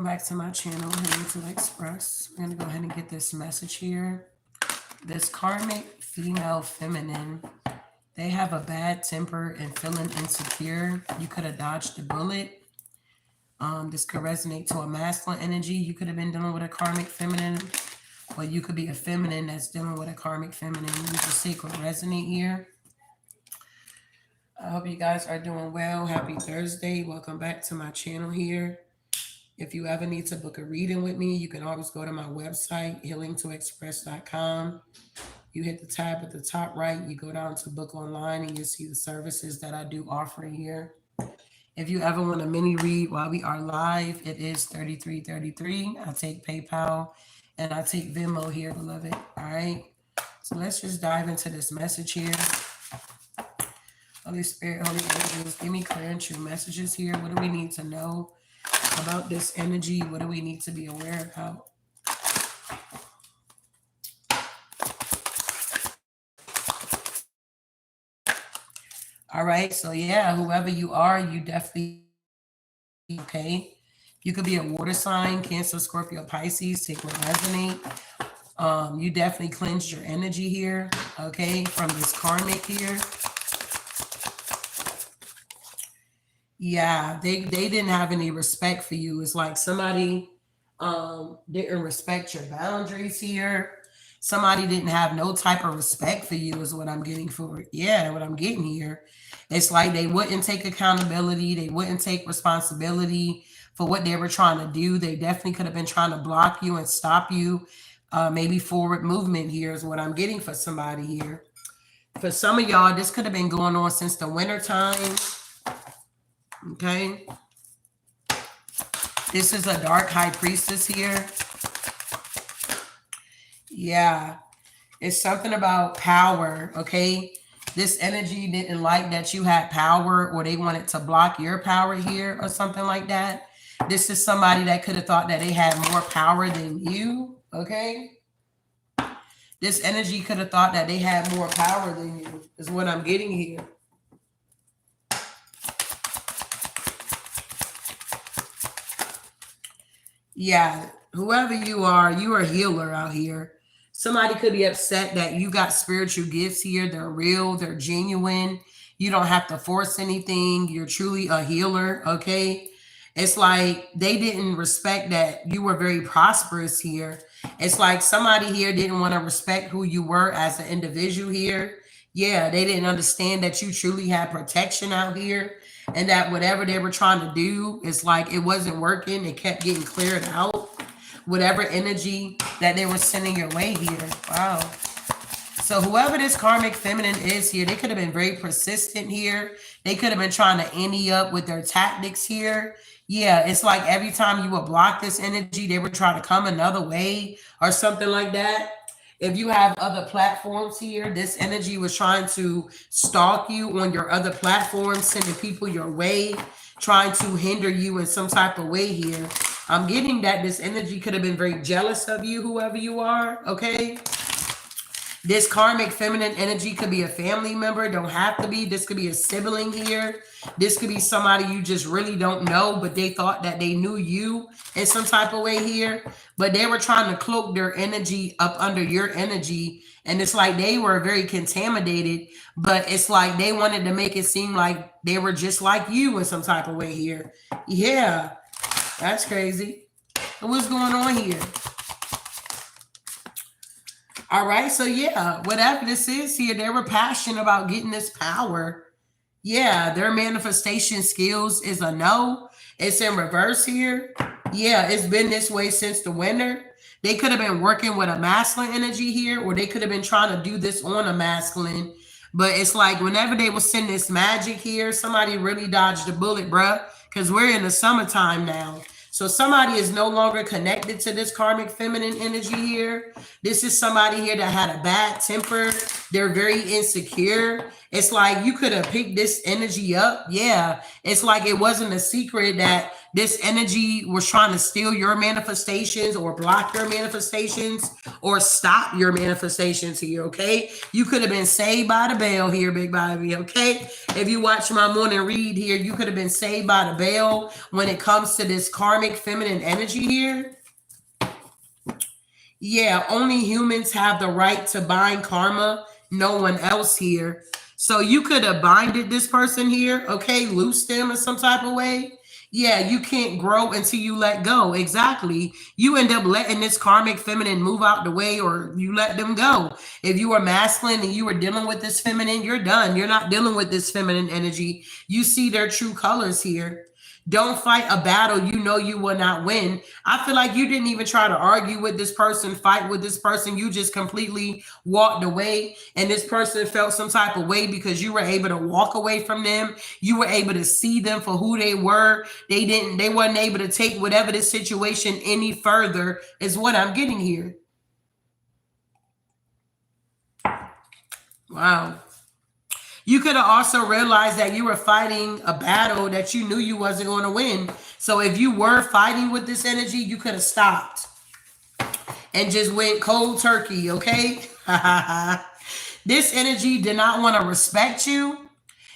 Back to my channel, Healing to Express. We're going to go ahead and get this message here. This karmic female feminine, they have a bad temper and feeling insecure. You could have dodged the bullet. This could resonate to a masculine energy. You could have been dealing with a karmic feminine, or you could be a feminine that's dealing with a karmic feminine. You just see could resonate here. I hope you guys are doing well. Happy Thursday. Welcome back to my channel here. If you ever need to book a reading with me, you can always go to my website, healingtoexpress.com. You hit the tab at the top right, you go down to book online, and you'll see the services that I do offer here. If you ever want a mini read while we are live, it is $33.33. I take PayPal and I take Venmo here, beloved. All right. So let's just dive into this message here. Holy Spirit, Holy Angels, give me clear and true messages here. What do we need to know about this energy? What do we need to be aware about? All right, so yeah, whoever you are, you definitely okay. You could be a water sign, Cancer, Scorpio, Pisces. Take what resonate. You definitely cleansed your energy here, okay, from this karmic here. Yeah, they didn't have any respect for you. It's like somebody didn't respect your boundaries here. Somebody didn't have no type of respect for you is what I'm getting for. Yeah, what I'm getting here. It's like they wouldn't take accountability. They wouldn't take responsibility for what they were trying to do. They definitely could have been trying to block you and stop you. Maybe forward movement here is what I'm getting for somebody here. For some of y'all, this could have been going on since the winter time. Okay. This is a dark high priestess here. Yeah. It's something about power. Okay. This energy didn't like that you had power, or they wanted to block your power here or something like that. This is somebody that could have thought that they had more power than you. Okay. This energy could have thought that they had more power than you is what I'm getting here. Yeah, whoever you are a healer out here. Somebody could be upset that you got spiritual gifts here. They're real, they're genuine. You don't have to force anything. You're truly a healer, okay? It's like they didn't respect that you were very prosperous here. It's like somebody here didn't want to respect who you were as an individual here. Yeah, they didn't understand that you truly had protection out here, and that whatever they were trying to do, it's like it wasn't working. It kept getting cleared out. Whatever energy that they were sending your way here. Wow. So whoever this karmic feminine is here, they could have been very persistent here. They could have been trying to ante up with their tactics here. Yeah, it's like every time you would block this energy, they would try to come another way or something like that. If you have other platforms here, this energy was trying to stalk you on your other platforms, sending people your way, trying to hinder you in some type of way here. I'm getting that this energy could have been very jealous of you, whoever you are, okay? This karmic feminine energy could be a family member, don't have to be. This could be a sibling here. This could be somebody you just really don't know, but they thought that they knew you in some type of way here. But they were trying to cloak their energy up under your energy. And it's like they were very contaminated, but it's like they wanted to make it seem like they were just like you in some type of way here. Yeah, that's crazy. What's going on here? All right, so yeah, whatever this is here, they were passionate about getting this power. Yeah, their manifestation skills is a no. It's in reverse here. Yeah, it's been this way since the winter. They could have been working with a masculine energy here, or they could have been trying to do this on a masculine. But it's like whenever they will send this magic here, somebody really dodged the bullet, bruh, because we're in the summertime now. So somebody is no longer connected to this karmic feminine energy here. This is somebody here that had a bad temper. They're very insecure. It's like you could have picked this energy up. Yeah. It's like it wasn't a secret that this energy was trying to steal your manifestations or block your manifestations or stop your manifestations here. Okay. You could have been saved by the bell here, big baby. Okay. If you watch my morning read here, you could have been saved by the bell when it comes to this karmic feminine energy here. Yeah, only humans have the right to bind karma, no one else here. So you could have binded this person here, okay, loose them in some type of way. Yeah, you can't grow until you let go. Exactly. You end up letting this karmic feminine move out the way, or you let them go. If you were masculine and you were dealing with this feminine, you're done. You're not dealing with this feminine energy. You see their true colors here. Don't fight a battle you know you will not win. I feel like you didn't even try to argue with this person, fight with this person. You just completely walked away, and this person felt some type of way because you were able to walk away from them. You were able to see them for who they were. They weren't able to take whatever the situation any further, is what I'm getting here. Wow. You could have also realized that you were fighting a battle that you knew you wasn't going to win. So if you were fighting with this energy, you could have stopped and just went cold turkey, okay? This energy did not want to respect you.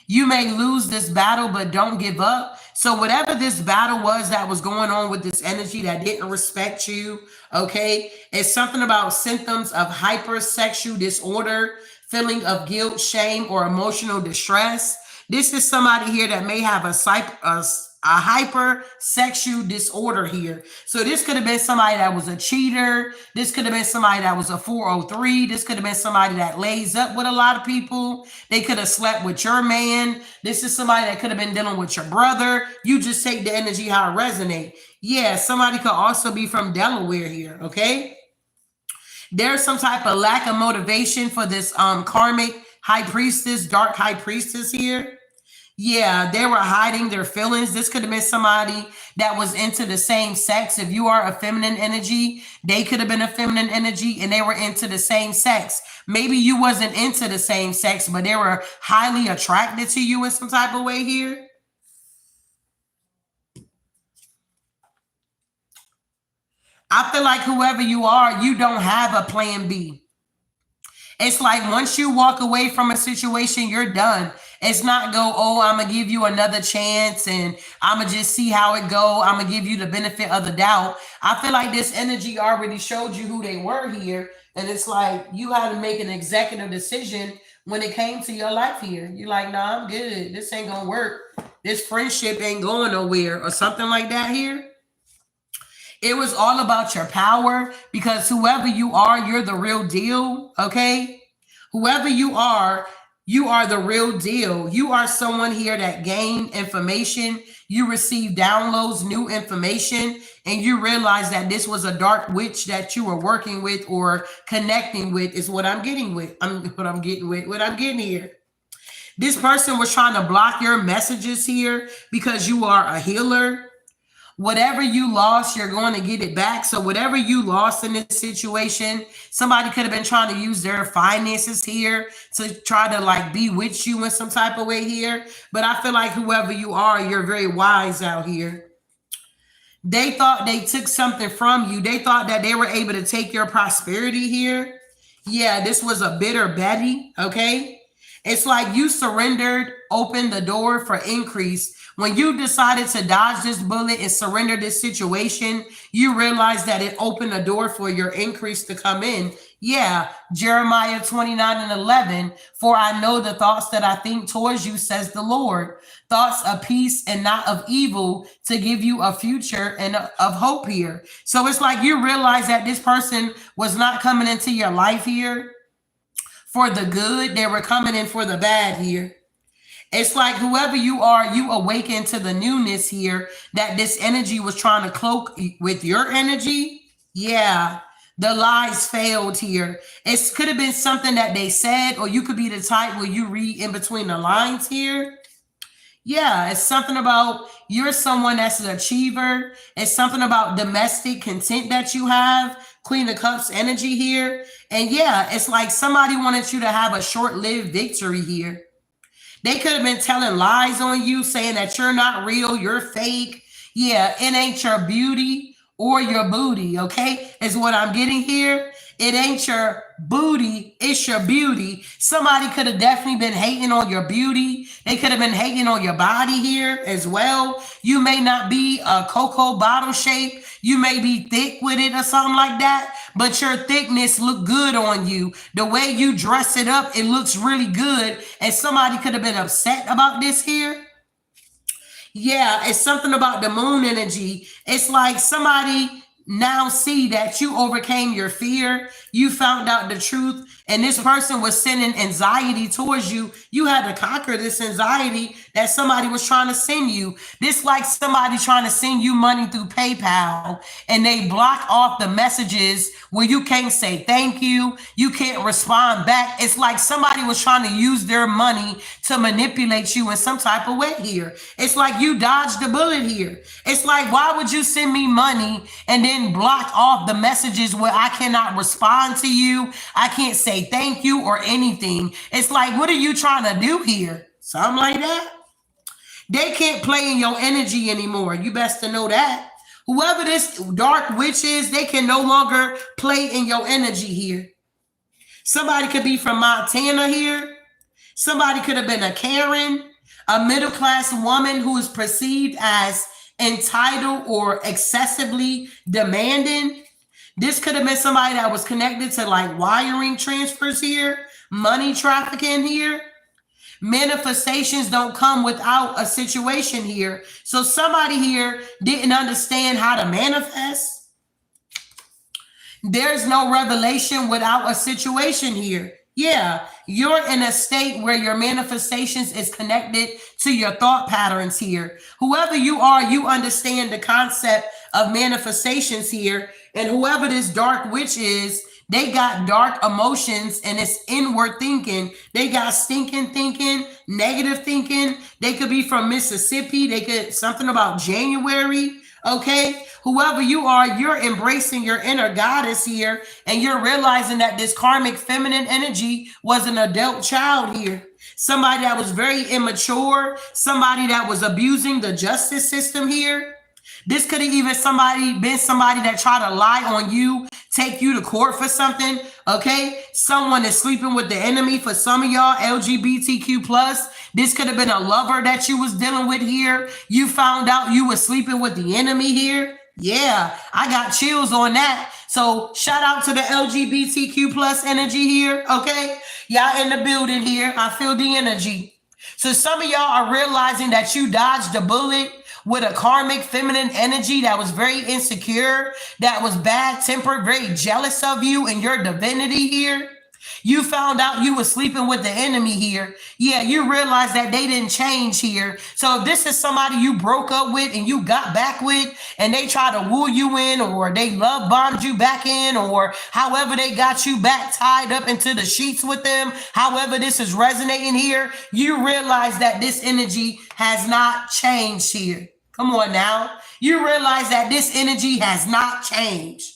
You may lose this battle, but don't give up. So whatever this battle was that was going on with this energy that didn't respect you, okay, it's something about symptoms of hypersexual disorder, feeling of guilt, shame, or emotional distress. This is somebody here that may have a hypersexual disorder here. So this could have been somebody that was a cheater. This could have been somebody that was a 403. This could have been somebody that lays up with a lot of people. They could have slept with your man. This is somebody that could have been dealing with your brother. You just take the energy how it resonates. Yeah, somebody could also be from Delaware here, okay? There's some type of lack of motivation for this karmic high priestess, dark high priestess here. Yeah, they were hiding their feelings. This could have been somebody that was into the same sex. If you are a feminine energy, they could have been a feminine energy and they were into the same sex. Maybe you wasn't into the same sex, but they were highly attracted to you in some type of way here. I feel like whoever you are, you don't have a plan B. It's like once you walk away from a situation, you're done. It's not go, oh, I'm going to give you another chance and I'm going to just see how it go. I'm going to give you the benefit of the doubt. I feel like this energy already showed you who they were here. And it's like you had to make an executive decision when it came to your life here. You're like, nah, I'm good. This ain't going to work. This friendship ain't going nowhere or something like that here. It was all about your power because whoever you are, you're the real deal, okay? Whoever you are the real deal. You are someone here that gained information. You received downloads, new information, and you realize that this was a dark witch that you were working with or connecting with is what I'm getting with. What I'm getting here. This person was trying to block your messages here because you are a healer. Whatever you lost, you're going to get it back. So whatever you lost in this situation, somebody could have been trying to use their finances here to try to like bewitch you in some type of way here. But I feel like whoever you are, you're very wise out here. They thought they took something from you. They thought that they were able to take your prosperity here. Yeah, this was a bitter Betty, okay? It's like you surrendered, opened the door for increase. When you decided to dodge this bullet and surrender this situation, you realized that it opened a door for your increase to come in. Yeah, Jeremiah 29:11, for I know the thoughts that I think towards you, says the Lord, thoughts of peace and not of evil, to give you a future and of hope here. So it's like you realize that this person was not coming into your life here for the good. They were coming in for the bad here. It's like whoever you are, you awaken to the newness here that this energy was trying to cloak with your energy. Yeah, the lies failed here. It could have been something that they said, or you could be the type where you read in between the lines here. Yeah, it's something about you're someone that's an achiever. It's something about domestic content that you have. Queen of Cups energy here. And yeah, it's like somebody wanted you to have a short-lived victory here. They could have been telling lies on you, saying that you're not real, you're fake. Yeah, it ain't your beauty or your booty, okay? Is what I'm getting here. It ain't your booty, it's your beauty. Somebody could have definitely been hating on your beauty. They could have been hating on your body here as well. You may not be a cocoa bottle shape. You may be thick with it or something like that, but your thickness look good on you. The way you dress it up, it looks really good. And somebody could have been upset about this here. Yeah, it's something about the moon energy. It's like somebody now see that you overcame your fear. You found out the truth. And this person was sending anxiety towards you. You had to conquer this anxiety that somebody was trying to send you. This like somebody trying to send you money through PayPal and they block off the messages where you can't say thank you. You can't respond back. It's like somebody was trying to use their money to manipulate you in some type of way here. It's like you dodged the bullet here. It's like, why would you send me money and then block off the messages where I cannot respond to you? I can't say thank you or anything. It's like, what are you trying to do here? Something like that. They can't play in your energy anymore. You best to know that. Whoever this dark witch is, they can no longer play in your energy here. Somebody could be from Montana here. Somebody could have been a Karen, a middle-class woman who is perceived as entitled or excessively demanding. This could have been somebody that was connected to like wiring transfers here, money trafficking here. Manifestations don't come without a situation here. So somebody here didn't understand how to manifest. There's no revelation without a situation here. Yeah, you're in a state where your manifestations is connected to your thought patterns here. Whoever you are, you understand the concept of manifestations here. And whoever this dark witch is, they got dark emotions and it's inward thinking. They got stinking thinking, negative thinking. They could be from Mississippi. They could something about January. Okay. Whoever you are, you're embracing your inner goddess here. And you're realizing that this karmic feminine energy was an adult child here. Somebody that was very immature. Somebody that was abusing the justice system here. This could have even been somebody that tried to lie on you, take you to court for something, okay? Someone is sleeping with the enemy for some of y'all, LGBTQ+. This could have been a lover that you was dealing with here. You found out you were sleeping with the enemy here. Yeah, I got chills on that. So shout out to the LGBTQ+ energy here, okay? Y'all in the building here. I feel the energy. So some of y'all are realizing that you dodged a bullet with a karmic feminine energy that was very insecure, that was bad-tempered, very jealous of you and your divinity here. You found out you were sleeping with the enemy here. Yeah, you realized that they didn't change here. So if this is somebody you broke up with and you got back with and they try to woo you in or they love bombed you back in or however they got you back tied up into the sheets with them, however this is resonating here, you realize that this energy has not changed here. Come on now. You realize that this energy has not changed.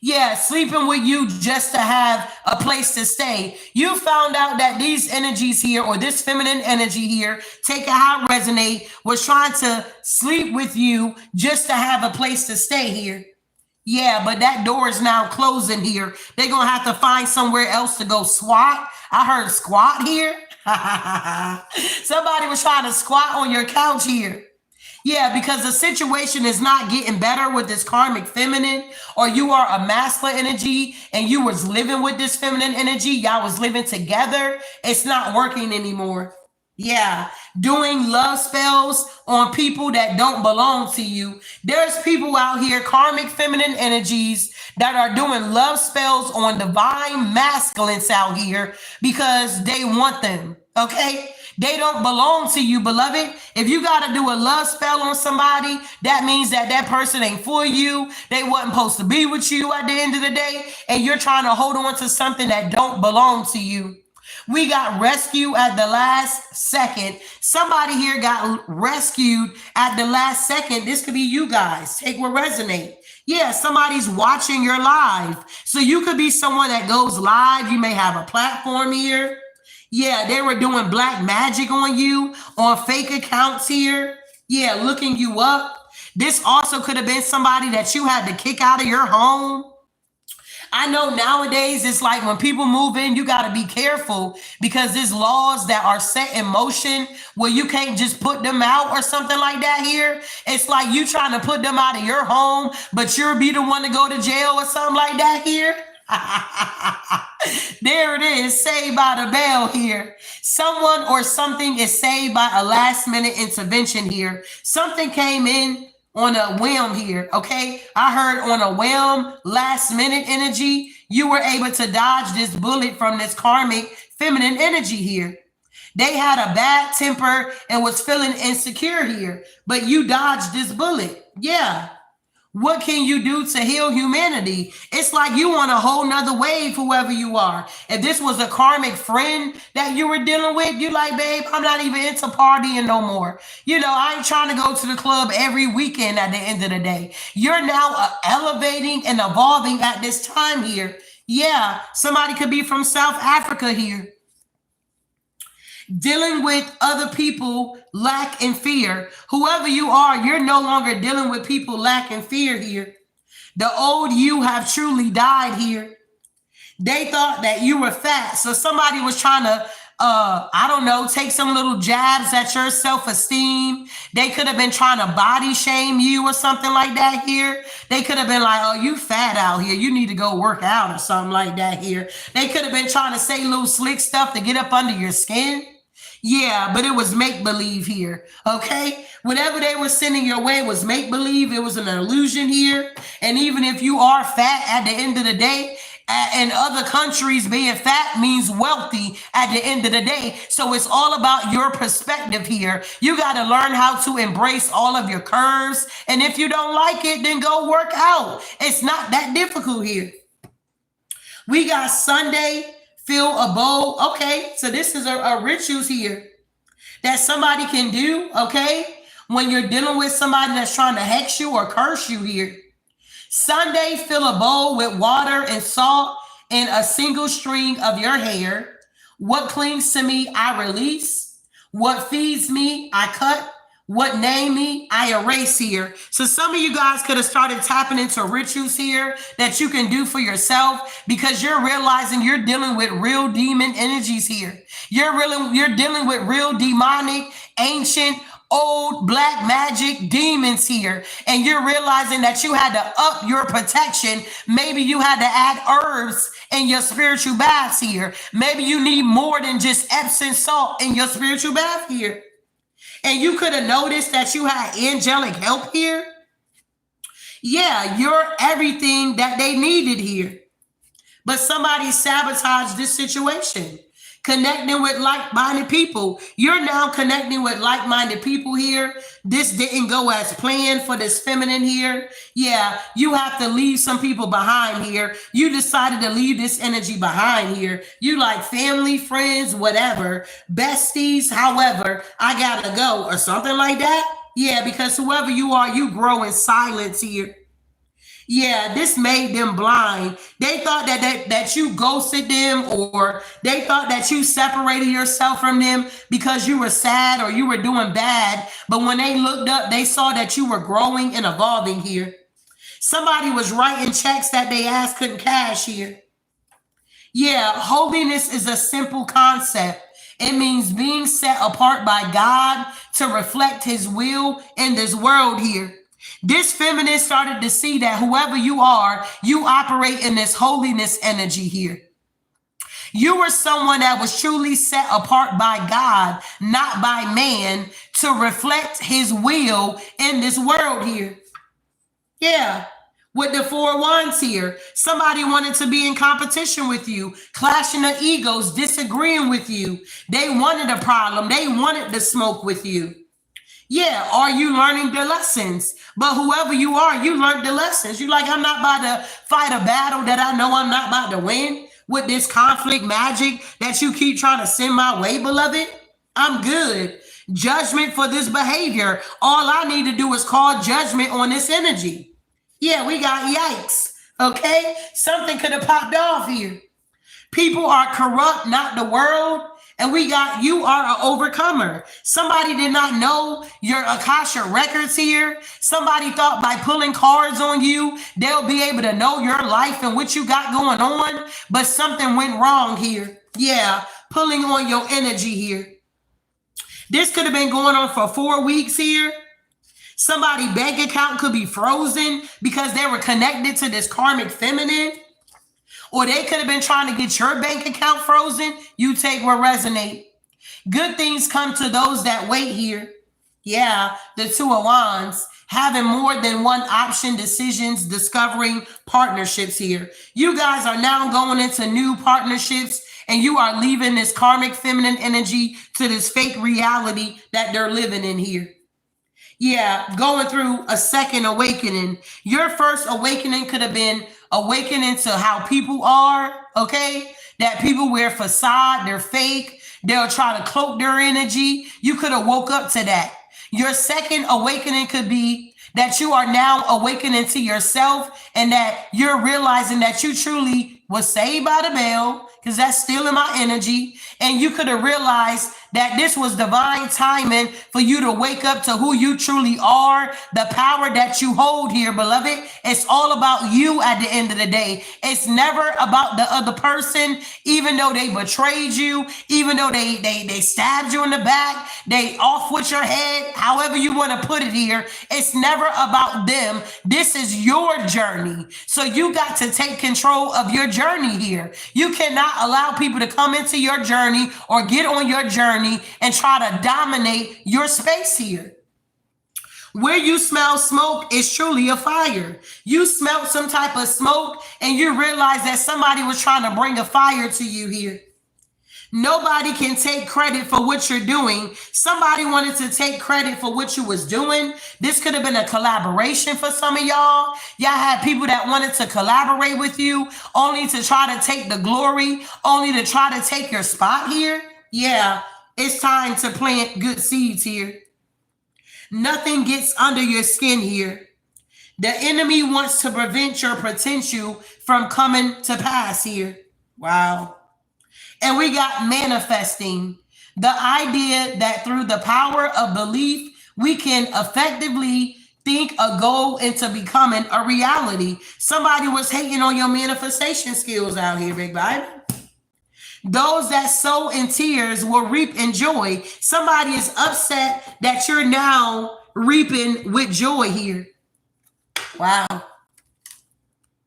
Yeah, sleeping with you just to have a place to stay. You found out that these energies here or this feminine energy here, take it how it resonate, was trying to sleep with you just to have a place to stay here. Yeah, but that door is now closing here. They're going to have to find somewhere else to go squat. I heard squat here. Somebody was trying to squat on your couch here. Yeah, because the situation is not getting better with this karmic feminine, or you are a masculine energy and you was living with this feminine energy. Y'all was living together. It's not working anymore. Yeah, doing love spells on people that don't belong to you. There's people out here, karmic feminine energies, that are doing love spells on divine masculines out here because they want them. Okay? They don't belong to you, beloved. If you got to do a love spell on somebody, that means that that person ain't for you. They wasn't supposed to be with you at the end of the day. And you're trying to hold on to something that don't belong to you. We got rescued at the last second. Somebody here got rescued at the last second. This could be you guys. Take what resonate. Yeah, somebody's watching your live. So you could be someone that goes live. You may have a platform here. Yeah, they were doing black magic on you on fake accounts here. Yeah, looking you up. This also could have been somebody that you had to kick out of your home. I know nowadays it's like when people move in, you got to be careful because there's laws that are set in motion where you can't just put them out or something like that here. It's like you trying to put them out of your home, but you'll be the one to go to jail or something like that here. There it is, saved by the bell here. Someone or something is saved by a last minute intervention here. Something came in on a whim here, okay? I heard on a whim, last minute energy, you were able to dodge this bullet from this karmic feminine energy here. They had a bad temper and was feeling insecure here, but you dodged this bullet. Yeah. What can you do to heal humanity? It's like you want a whole nother wave, whoever you are. If this was a karmic friend that you were dealing with, you like, babe, I'm not even into partying no more. You know, I ain't trying to go to the club every weekend at the end of the day. You're now elevating and evolving at this time here. Yeah, somebody could be from South Africa here. Dealing with other people lack and fear. Whoever you are, you're no longer dealing with people lack and fear here. The old you have truly died here. They thought that you were fat. So somebody was trying to, I don't know, take some little jabs at your self-esteem. They could have been trying to body shame you or something like that here. They could have been like, oh, you fat out here. You need to go work out or something like that here. They could have been trying to say little slick stuff to get up under your skin. Yeah, but it was make-believe here, okay? Whatever they were sending your way was make-believe. It was an illusion here. And even if you are fat at the end of the day, in other countries, being fat means wealthy at the end of the day. So it's all about your perspective here. You got to learn how to embrace all of your curves. And if you don't like it, then go work out. It's not that difficult here. We got Sunday. Fill a bowl. Okay, so this is a rituals here that somebody can do, okay, when you're dealing with somebody that's trying to hex you or curse you here. Sunday, fill a bowl with water and salt and a single string of your hair. What clings to me, I release. What feeds me, I cut. What name me, I erase here. So some of you guys could have started tapping into rituals here that you can do for yourself because you're realizing you're dealing with real demon energies here. You're dealing with real demonic, ancient, old black magic demons here. And you're realizing that you had to up your protection. Maybe you had to add herbs in your spiritual baths here. Maybe you need more than just Epsom salt in your spiritual bath here. And you could have noticed that you had angelic help here. Yeah, you're everything that they needed here. But somebody sabotaged this situation. Connecting with like-minded people. You're now connecting with like-minded people here. This didn't go as planned for this feminine here. Yeah, you have to leave some people behind here. You decided to leave this energy behind here. You like family, friends, whatever, besties, however, I gotta go or something like that. Yeah, because whoever you are, you grow in silence here. Yeah, this made them blind. They thought that you ghosted them, or they thought that you separated yourself from them because you were sad or you were doing bad. But when they looked up, they saw that you were growing and evolving here. Somebody was writing checks that they asked couldn't cash here. Yeah, holiness is a simple concept. It means being set apart by God to reflect his will in this world here. This feminist started to see that whoever you are, you operate in this holiness energy here. You were someone that was truly set apart by God, not by man, to reflect his will in this world here. Yeah. With the 4 wands here, somebody wanted to be in competition with you, clashing the egos, disagreeing with you. They wanted a problem. They wanted to smoke with you. Yeah, are you learning the lessons? But whoever you are, you learned the lessons. You're like, I'm not about to fight a battle that I know I'm not about to win. with this conflict magic that you keep trying to send my way, beloved? I'm good. Judgment for this behavior. All I need to do is call judgment on this energy. Yeah, we got yikes. Okay? Something could have popped off here. People are corrupt, not the world. And we got, you are an overcomer. Somebody did not know your Akasha records here. Somebody thought by pulling cards on you, they'll be able to know your life and what you got going on. But something went wrong here. Yeah, pulling on your energy here. This could have been going on for 4 weeks here. Somebody's bank account could be frozen because they were connected to this karmic feminine. Or they could have been trying to get your bank account frozen. You take what resonate. Good things come to those that wait here. Yeah, the Two of Wands. Having more than one option, decisions, discovering partnerships here. You guys are now going into new partnerships and you are leaving this karmic feminine energy to this fake reality that they're living in here. Yeah, going through a second awakening. Your first awakening could have been awakening to how people are, okay? That people wear facade, they're fake, they'll try to cloak their energy. You could have woke up to that. Your second awakening could be that you are now awakening to yourself and that you're realizing that you truly was saved by the bell, because that's still in my energy. And you could have realized that this was divine timing for you to wake up to who you truly are, the power that you hold here, beloved. It's all about you at the end of the day. It's never about the other person, even though they betrayed you, even though they stabbed you in the back, they off with your head, however you want to put it here. It's never about them. This is your journey. So you got to take control of your journey here. You cannot allow people to come into your journey or get on your journey and try to dominate your space here. Where you smell smoke is truly a fire. You smelled some type of smoke and you realize that somebody was trying to bring a fire to you here. Nobody can take credit for what you're doing. Somebody wanted to take credit for what you was doing. This could have been a collaboration for some of y'all. Y'all had people that wanted to collaborate with you only to try to take the glory, only to try to take your spot here. Yeah, it's time to plant good seeds here. Nothing gets under your skin here. The enemy wants to prevent your potential from coming to pass here. Wow. And we got manifesting, the idea that through the power of belief, we can effectively think a goal into becoming a reality. Somebody was hating on your manifestation skills out here, Big Bible. Those that sow in tears will reap in joy. Somebody is upset that you're now reaping with joy here. Wow.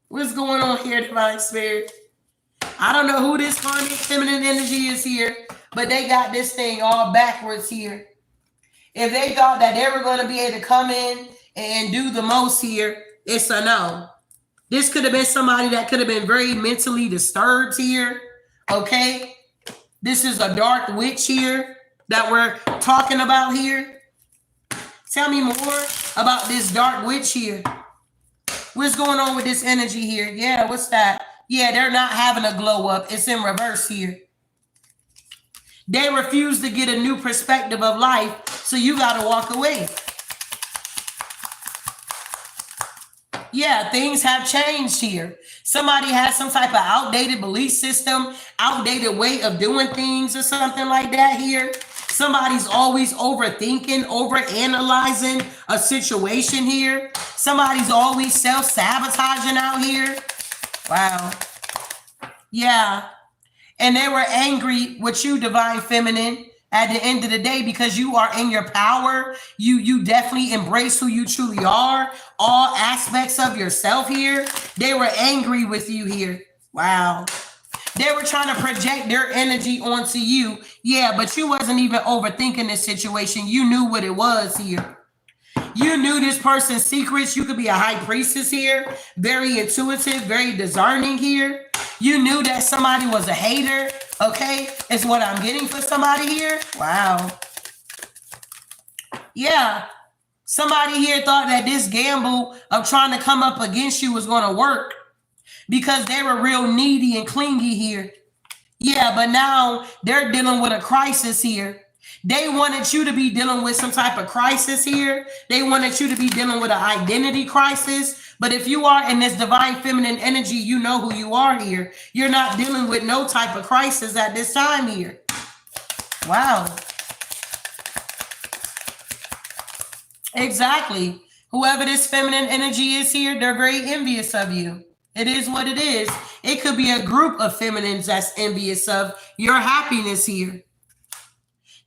What's going on here, Divine Spirit? I don't know who this karmic feminine energy is here, but they got this thing all backwards here. If they thought that they were going to be able to come in and do the most here, it's a no. This could have been somebody that could have been very mentally disturbed here. Okay. This is a dark witch here that we're talking about here. Tell me more about this dark witch here. What's going on with this energy here? Yeah, what's that? Yeah, they're not having a glow up. It's in reverse here. They refuse to get a new perspective of life, so you got to walk away. Yeah, things have changed here. Somebody has some type of outdated belief system, outdated way of doing things or something like that here. Somebody's always overthinking, overanalyzing a situation here. Somebody's always self-sabotaging out here. Wow. Yeah. And they were angry with you, Divine Feminine, at the end of the day, because you are in your power. You definitely embrace who you truly are. All aspects of yourself here. They were angry with you here. Wow. They were trying to project their energy onto you. Yeah, but you wasn't even overthinking this situation. You knew what it was here. You knew this person's secrets. You could be a high priestess here. Very intuitive, very discerning here. You knew that somebody was a hater. Okay, is what I'm getting for somebody here. Wow. Yeah. Somebody here thought that this gamble of trying to come up against you was going to work. because they were real needy and clingy here. Yeah, but now they're dealing with a crisis here. They wanted you to be dealing with some type of crisis here. They wanted you to be dealing with an identity crisis. But if you are in this divine feminine energy, you know who you are here. You're not dealing with no type of crisis at this time here. Wow. Exactly. Whoever this feminine energy is here, they're very envious of you. It is what it is. It could be a group of feminines that's envious of your happiness here.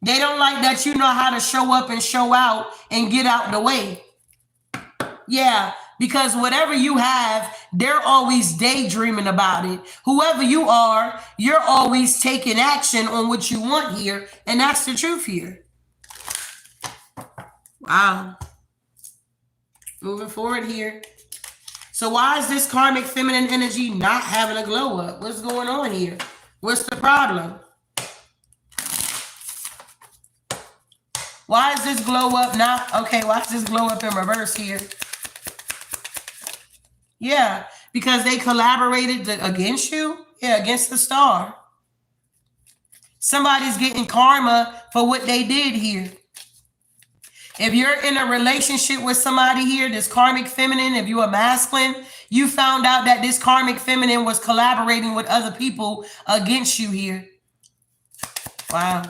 They don't like that you know how to show up and show out and get out the way. Yeah, because whatever you have, they're always daydreaming about it. Whoever you are, you're always taking action on what you want here. And that's the truth here. Wow. Moving forward here. So why is this karmic feminine energy not having a glow up? What's going on here? What's the problem? Why is this glow up not? Okay, why is this glow up in reverse here? Yeah, because they collaborated against you. Yeah, against the star. Somebody's getting karma for what they did here. If you're in a relationship with somebody here, this karmic feminine, if you're a masculine, you found out that this karmic feminine was collaborating with other people against you here. Wow.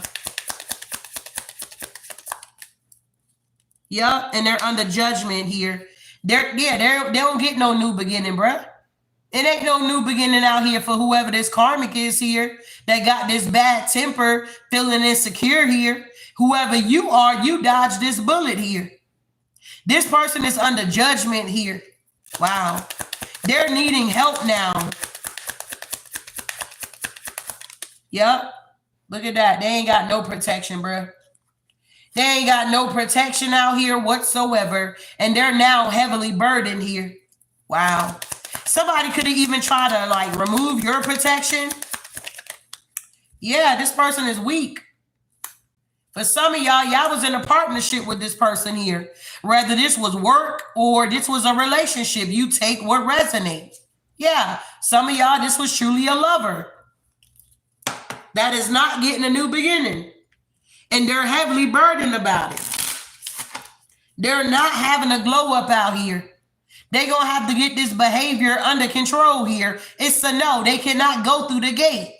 Yup, and they're under judgment here. They don't get no new beginning, bruh. It ain't no new beginning out here for whoever this karmic is here that got this bad temper, feeling insecure here. Whoever you are, you dodged this bullet here. This person is under judgment here. Wow. They're needing help now. Yup. Look at that. They ain't got no protection, bruh. They ain't got no protection out here whatsoever. And they're now heavily burdened here. Wow. Somebody could have even tried to like remove your protection. Yeah, this person is weak. For some of y'all was in a partnership with this person here. Whether this was work or this was a relationship, you take what resonates. Yeah, some of y'all, this was truly a lover that is not getting a new beginning. And they're heavily burdened about it. They're not having a glow up out here. They're going to have to get this behavior under control here. It's a no. They cannot go through the gate.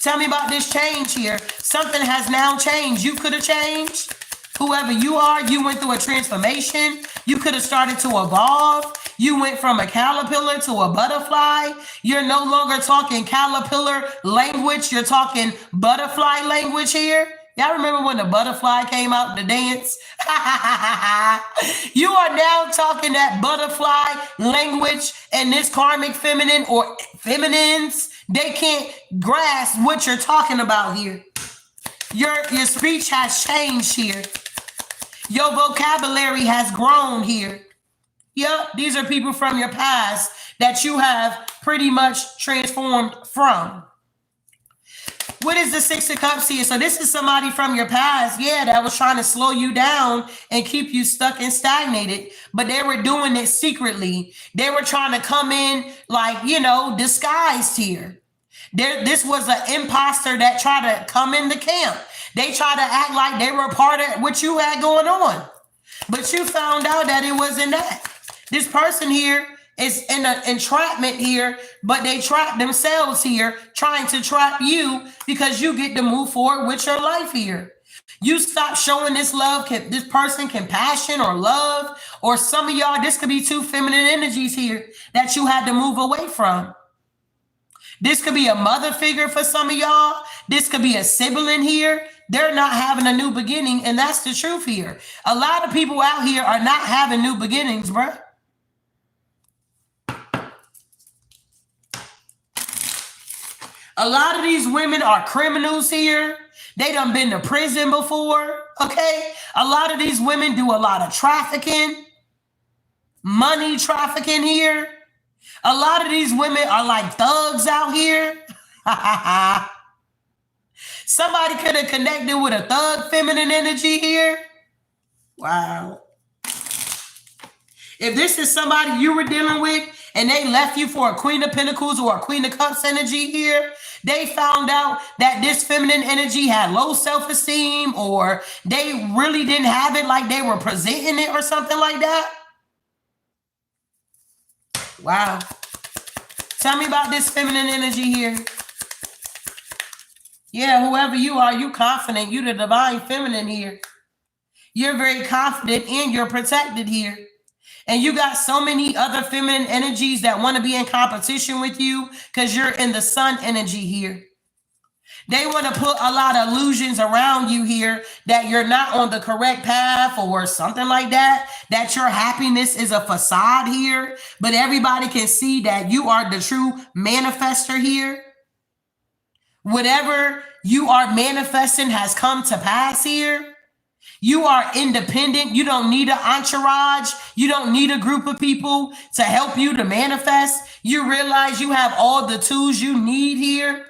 Tell me about this change here. Something has now changed. You could have changed. Whoever you are, you went through a transformation. You could have started to evolve. You went from a caterpillar to a butterfly. You're no longer talking caterpillar language. You're talking butterfly language here. Y'all remember when the butterfly came out to dance? You are now talking that butterfly language, and this karmic feminine or feminines, they can't grasp what you're talking about here. Your speech has changed here. Your vocabulary has grown here. Yep, these are people from your past that you have pretty much transformed from. What is the Six of Cups here? So this is somebody from your past, yeah, that was trying to slow you down and keep you stuck and stagnated, but they were doing it secretly. They were trying to come in like, disguised here. This was an imposter that tried to come in the camp. They tried to act like they were part of what you had going on, but you found out that it wasn't that. This person here is in an entrapment here, but they trap themselves here, trying to trap you because you get to move forward with your life here. You stop showing this love, this person compassion or love, or some of y'all, this could be two feminine energies here that you had to move away from. This could be a mother figure for some of y'all. This could be a sibling here. They're not having a new beginning, and that's the truth here. A lot of people out here are not having new beginnings, bruh. A lot of these women are criminals here. They done been to prison before, okay? A lot of these women do a lot of trafficking, money trafficking here. A lot of these women are like thugs out here. Somebody could have connected with a thug feminine energy here. Wow. If this is somebody you were dealing with and they left you for a Queen of Pentacles or a Queen of Cups energy here, they found out that this feminine energy had low self-esteem, or they really didn't have it like they were presenting it or something like that. Wow. Tell me about this feminine energy here. Yeah, whoever you are, you confident. You the divine feminine here. You're very confident and you're protected here. And you got so many other feminine energies that want to be in competition with you because you're in the sun energy here. They want to put a lot of illusions around you here that you're not on the correct path or something like that, that your happiness is a facade here, but everybody can see that you are the true manifester here. Whatever you are manifesting has come to pass here. You are independent. You don't need an entourage. You don't need a group of people to help you to manifest. You realize you have all the tools you need here.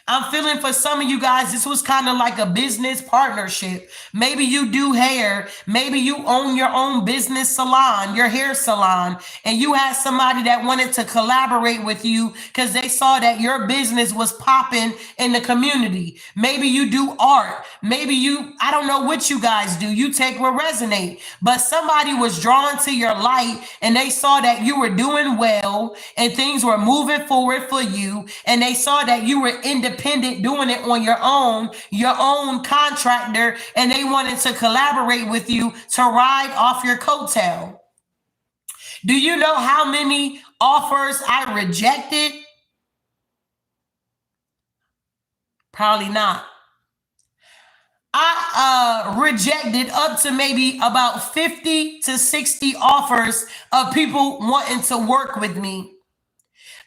I'm feeling for some of you guys, this was kind of like a business partnership. Maybe you do hair. Maybe you own your own business salon, your hair salon, and you had somebody that wanted to collaborate with you because they saw that your business was popping in the community. Maybe you do art. Maybe I don't know what you guys do. You take what resonate, but somebody was drawn to your light and they saw that you were doing well and things were moving forward for you. And they saw that you were independent, doing it on your own contractor, and they wanted to collaborate with you to ride off your coattail. Do you know how many offers I rejected? Probably not. I rejected up to maybe about 50 to 60 offers of people wanting to work with me.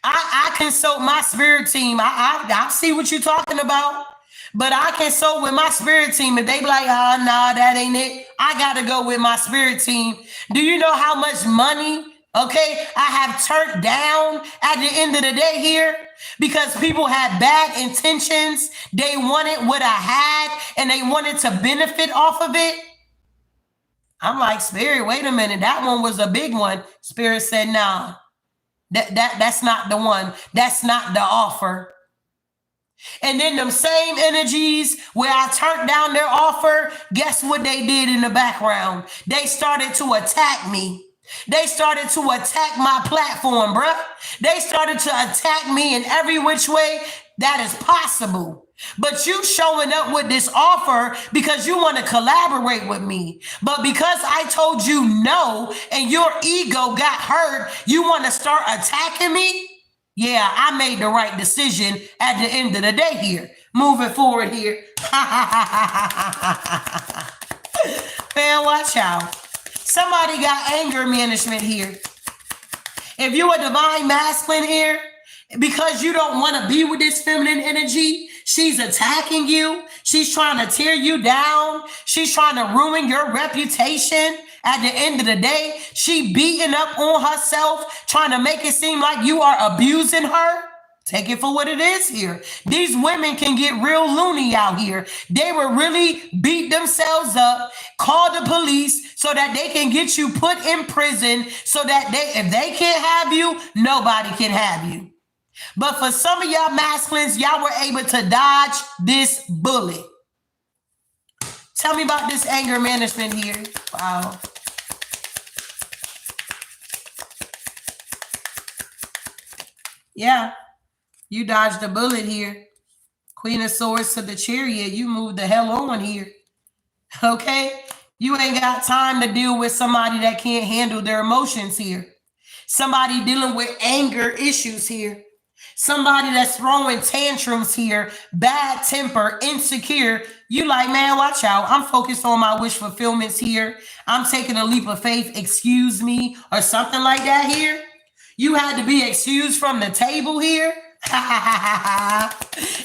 I consult my spirit team. I see what you're talking about, but I consult with my spirit team. If they be like, oh, no, that ain't it, I got to go with my spirit team. Do you know how much money, okay, I have turned down at the end of the day here? Because people had bad intentions. They wanted what I had, and they wanted to benefit off of it. I'm like, Spirit, wait a minute. That one was a big one. Spirit said, nah. That's not the one. That's not the offer. And then them same energies where I turned down their offer, guess what they did in the background? They started to attack me. They started to attack my platform, bruh. They started to attack me in every which way that is possible. But you showing up with this offer because you want to collaborate with me. But because I told you no and your ego got hurt, you want to start attacking me? Yeah, I made the right decision at the end of the day here. Moving forward here. Man, watch out. Somebody got anger management here. If you're a divine masculine here, because you don't want to be with this feminine energy, she's attacking you. She's trying to tear you down. She's trying to ruin your reputation. At the end of the day, she beating up on herself, trying to make it seem like you are abusing her. Take it for what it is here. These women can get real loony out here. They will really beat themselves up, call the police so that they can get you put in prison so that if they can't have you, nobody can have you. But for some of y'all masculines, y'all were able to dodge this bullet. Tell me about this anger management here. Wow. Yeah, you dodged the bullet here. Queen of Swords to the Chariot. You moved the hell on here. Okay? You ain't got time to deal with somebody that can't handle their emotions here. Somebody dealing with anger issues here. Somebody that's throwing tantrums here, bad temper, insecure. You like, man, watch out. I'm focused on my wish fulfillments here. I'm taking a leap of faith. Excuse me, or something like that here. You had to be excused from the table here.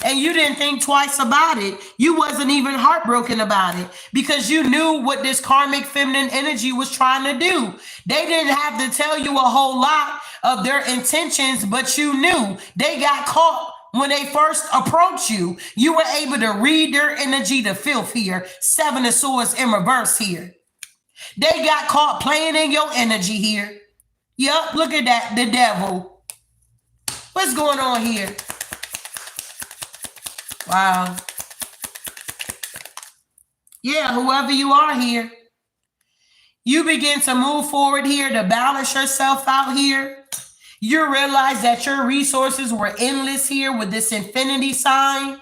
And you didn't think twice about it. You wasn't even heartbroken about it because you knew what this karmic feminine energy was trying to do. They didn't have to tell you a whole lot of their intentions, but you knew. They got caught when they first approached you. You were able to read their energy to filth here. 7 of Swords in reverse here. They got caught playing in your energy here. Yup, look at that, the devil. What's going on here? Wow. Yeah, whoever you are here, you begin to move forward here to balance yourself out here. You realize that your resources were endless here with this infinity sign.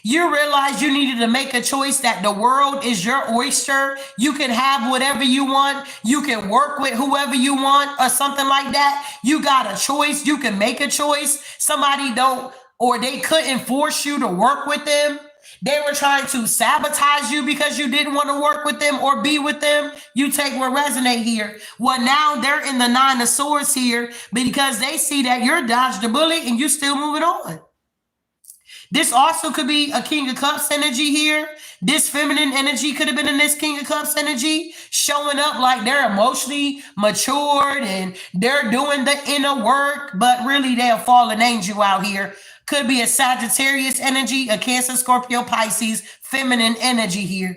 You realize you needed to make a choice that the world is your oyster. You can have whatever you want. You can work with whoever you want or something like that. You got a choice. You can make a choice. Somebody don't, or they couldn't force you to work with them. They were trying to sabotage you because you didn't want to work with them or be with them. You take what resonate here. Well, now they're in the 9 of Swords here because they see that you're dodged the bullet and you still moving on. This also could be a King of Cups energy here. This feminine energy could have been in this King of Cups energy, showing up like they're emotionally matured and they're doing the inner work, but really they're a fallen angel out here. Could be a Sagittarius energy, a Cancer, Scorpio, Pisces, feminine energy here.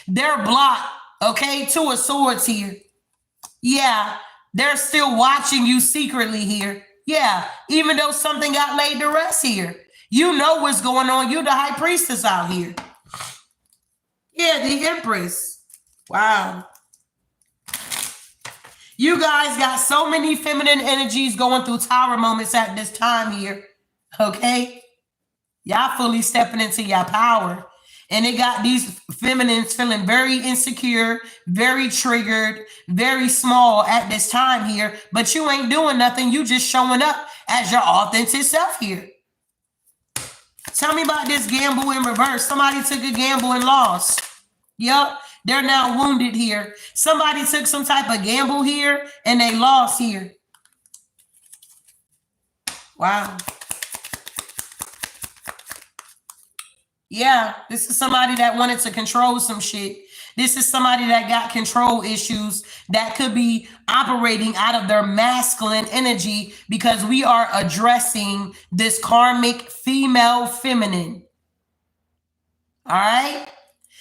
They're blocked, okay? 2 of Swords here. Yeah, they're still watching you secretly here. Yeah, even though something got laid to rest here. You know what's going on. You're the High Priestess out here. Yeah, the Empress. Wow. You guys got so many feminine energies going through tower moments at this time here. Okay? Y'all fully stepping into your power. And it got these feminines feeling very insecure, very triggered, very small at this time here. But you ain't doing nothing. You just showing up as your authentic self here. Tell me about this gamble in reverse. Somebody took a gamble and lost. Yup. They're now wounded here. Somebody took some type of gamble here and they lost here. Wow. Yeah, this is somebody that wanted to control some shit. This is somebody that got control issues that could be operating out of their masculine energy because we are addressing this karmic female feminine. All right.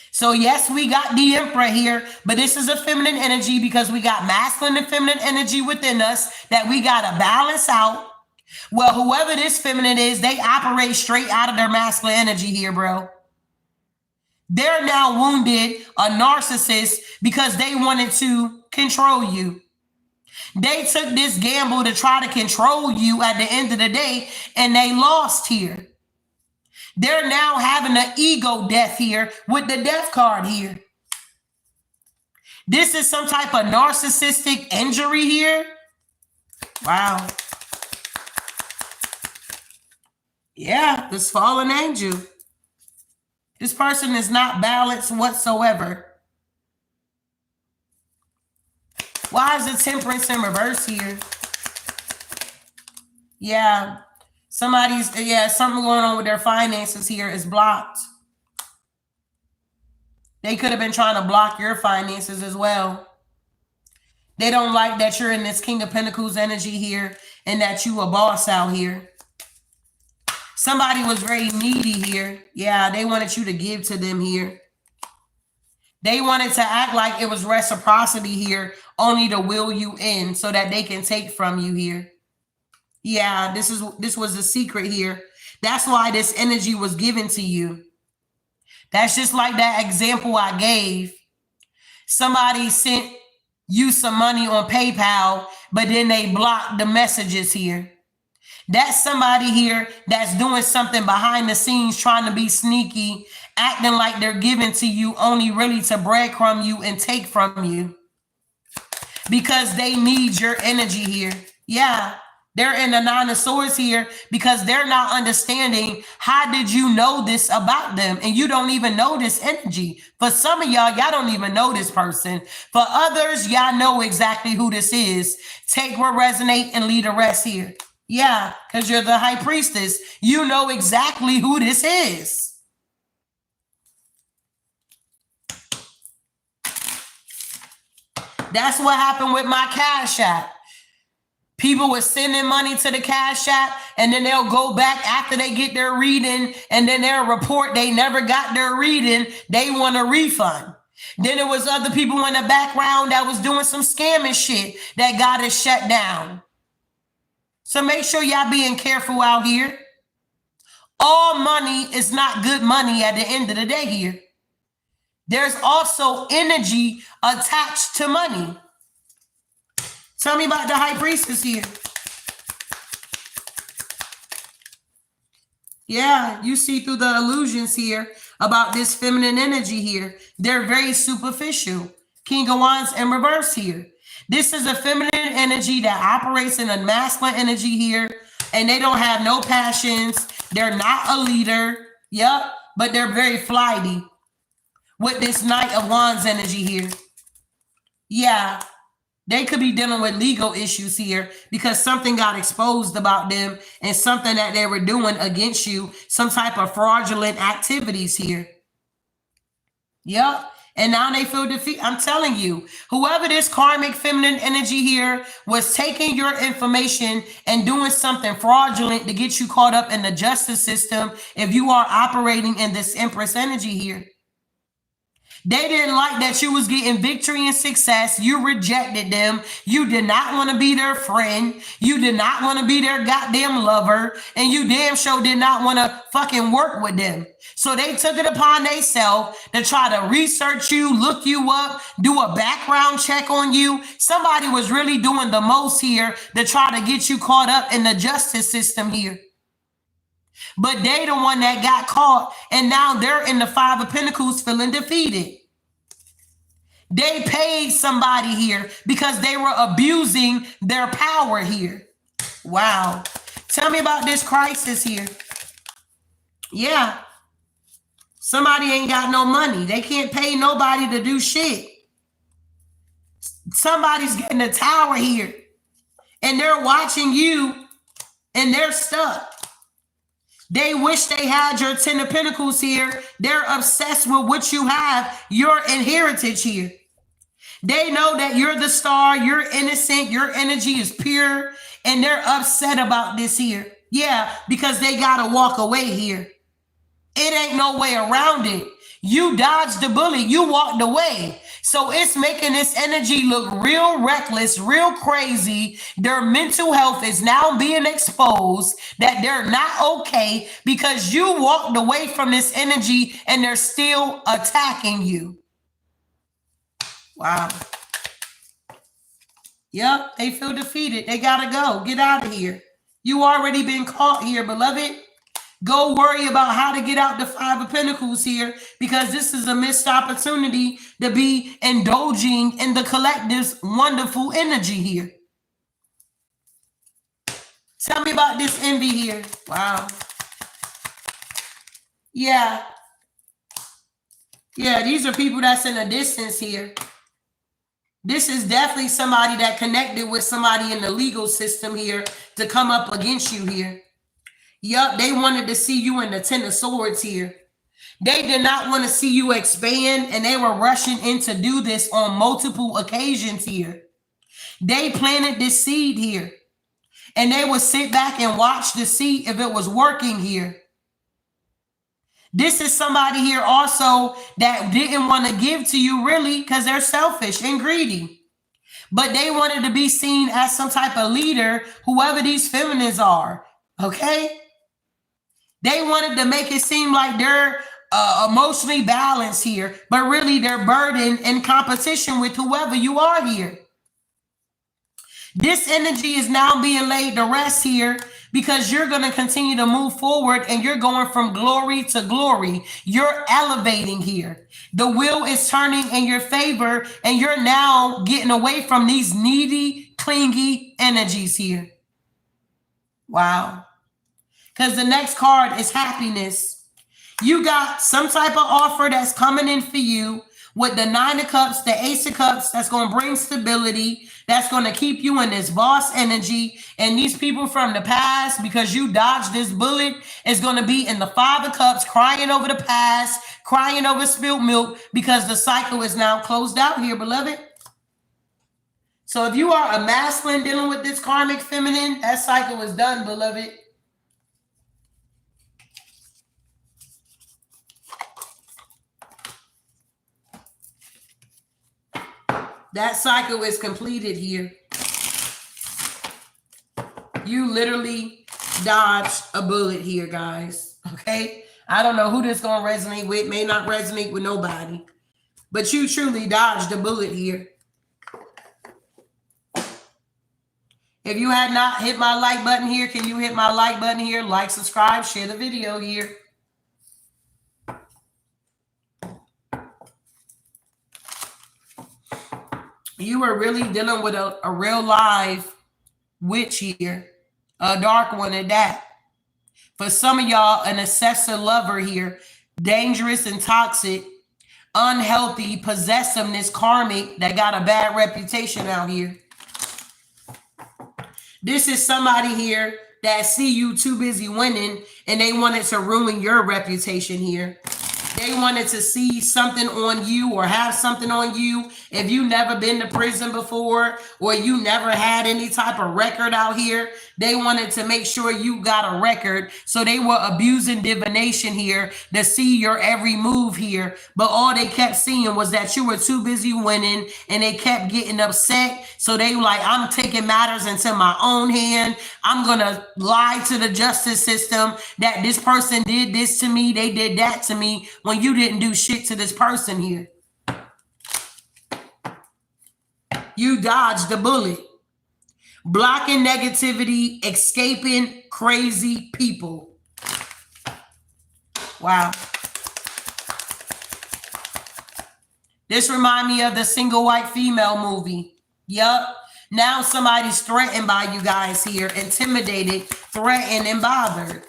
So yes, we got the Emperor here, but this is a feminine energy because we got masculine and feminine energy within us that we got to balance out. Well, whoever this feminine is, they operate straight out of their masculine energy here, bro. They're now wounded, a narcissist, because they wanted to control you. They took this gamble to try to control you at the end of the day, and they lost here. They're now having an ego death here with the death card here. This is some type of narcissistic injury here. Wow. Yeah, this fallen angel. This person is not balanced whatsoever. Why is the Temperance in reverse here? Yeah. Something going on with their finances here is blocked. They could have been trying to block your finances as well. They don't like that you're in this King of Pentacles energy here and that you a boss out here. Somebody was very needy here. Yeah, they wanted you to give to them here. They wanted to act like it was reciprocity here, only to will you in so that they can take from you here. Yeah, this was the secret here. That's why this energy was given to you. That's just like that example I gave. Somebody sent you some money on PayPal, but then they blocked the messages here. That's somebody here that's doing something behind the scenes, trying to be sneaky, acting like they're giving to you only really to breadcrumb you and take from you because they need your energy here. Yeah. They're in the 9 of Swords here because they're not understanding how did you know this about them and you don't even know this energy. For some of y'all don't even know this person. For others, y'all know exactly who this is. Take what resonate and leave the rest here. Yeah, because you're the High Priestess. You know exactly who this is. That's what happened with my Cash App. People were sending money to the Cash App and then they'll go back after they get their reading and then they'll report they never got their reading. They want a refund. Then there was other people in the background that was doing some scamming shit that got it shut down. So make sure y'all being careful out here. All money is not good money at the end of the day here. There's also energy attached to money. Tell me about the high priestess here. Yeah, you see through the illusions here about this feminine energy here. They're very superficial. King of Wands in reverse here. This is a feminine energy that operates in a masculine energy here, and they don't have no passions. They're not a leader. Yep, but they're very flighty with this Knight of Wands energy here. Yeah. They could be dealing with legal issues here because something got exposed about them and something that they were doing against you, some type of fraudulent activities here. Yep. And now they feel defeat. I'm telling you, whoever this karmic feminine energy here was taking your information and doing something fraudulent to get you caught up in the justice system, if you are operating in this Empress energy here. They didn't like that you was getting victory and success. You rejected them. You did not want to be their friend. You did not want to be their goddamn lover. And you damn sure did not want to fucking work with them. So they took it upon themselves to try to research you, look you up, do a background check on you. Somebody was really doing the most here to try to get you caught up in the justice system here. But they the one that got caught, and now they're in the Five of Pentacles feeling defeated. They paid somebody here because they were abusing their power here. Wow. Tell me about this crisis here. Yeah. Somebody ain't got no money. They can't pay nobody to do shit. Somebody's getting a tower here, and they're watching you, and they're stuck. They wish they had your 10 of Pentacles here. They're obsessed with what you have, your inheritance here. They know that you're the star, you're innocent, your energy is pure, and they're upset about this here. Yeah, because they got to walk away here. It ain't no way around it. You dodged the bullet, you walked away. So it's making this energy look real reckless, real crazy. Their mental health is now being exposed, that they're not okay because you walked away from this energy and they're still attacking you. Wow. Yep, they feel defeated. They got to go. Get out of here. You already been caught here, beloved. Go worry about how to get out the Five of Pentacles here, because this is a missed opportunity to be indulging in the collective's wonderful energy here. Tell me about this envy here. Wow. Yeah. Yeah, these are people that's in a distance here. This is definitely somebody that connected with somebody in the legal system here to come up against you here. Yup, they wanted to see you in the 10 of Swords here. They did not want to see you expand, and they were rushing in to do this on multiple occasions here. They planted this seed here, and they would sit back and watch to see if it was working here. This is somebody here also that didn't want to give to you really because they're selfish and greedy. But they wanted to be seen as some type of leader, whoever these feminists are, okay? They wanted to make it seem like they're emotionally balanced here, but really they're burdened in competition with whoever you are here. This energy is now being laid to rest here because you're going to continue to move forward and you're going from glory to glory. You're elevating here. The wheel is turning in your favor and you're now getting away from these needy, clingy energies here. Wow. Because the next card is happiness. You got some type of offer that's coming in for you with the 9 of Cups, the Ace of Cups, that's going to bring stability, that's going to keep you in this boss energy. And these people from the past, because you dodged this bullet, is going to be in the 5 of Cups, crying over the past, crying over spilled milk, because the cycle is now closed out here, beloved. So if you are a masculine dealing with this karmic feminine, that cycle is done, beloved. That cycle is completed here. You literally dodged a bullet here, guys. Okay? I don't know who this gonna resonate with. May not resonate with nobody. But you truly dodged a bullet here. If you had not hit my like button here, can you hit my like button here? Like, subscribe, share the video here. You were really dealing with a real live witch here. A dark one at that. For some of y'all, an obsessive lover here. Dangerous and toxic. Unhealthy, possessiveness, karmic, that got a bad reputation out here. This is somebody here that see you too busy winning and they wanted to ruin your reputation here. They wanted to see something on you or have something on you. If you never been to prison before or you never had any type of record out here, they wanted to make sure you got a record. So they were abusing divination here to see your every move here. But all they kept seeing was that you were too busy winning and they kept getting upset. So they were like, I'm taking matters into my own hand. I'm going to lie to the justice system that this person did this to me. They did that to me. When you didn't do shit to this person here. You dodged the bullet. Blocking negativity, escaping crazy people. Wow. This reminds me of the Single White Female movie. Yup. Now somebody's threatened by you guys here. Intimidated, threatened, and bothered.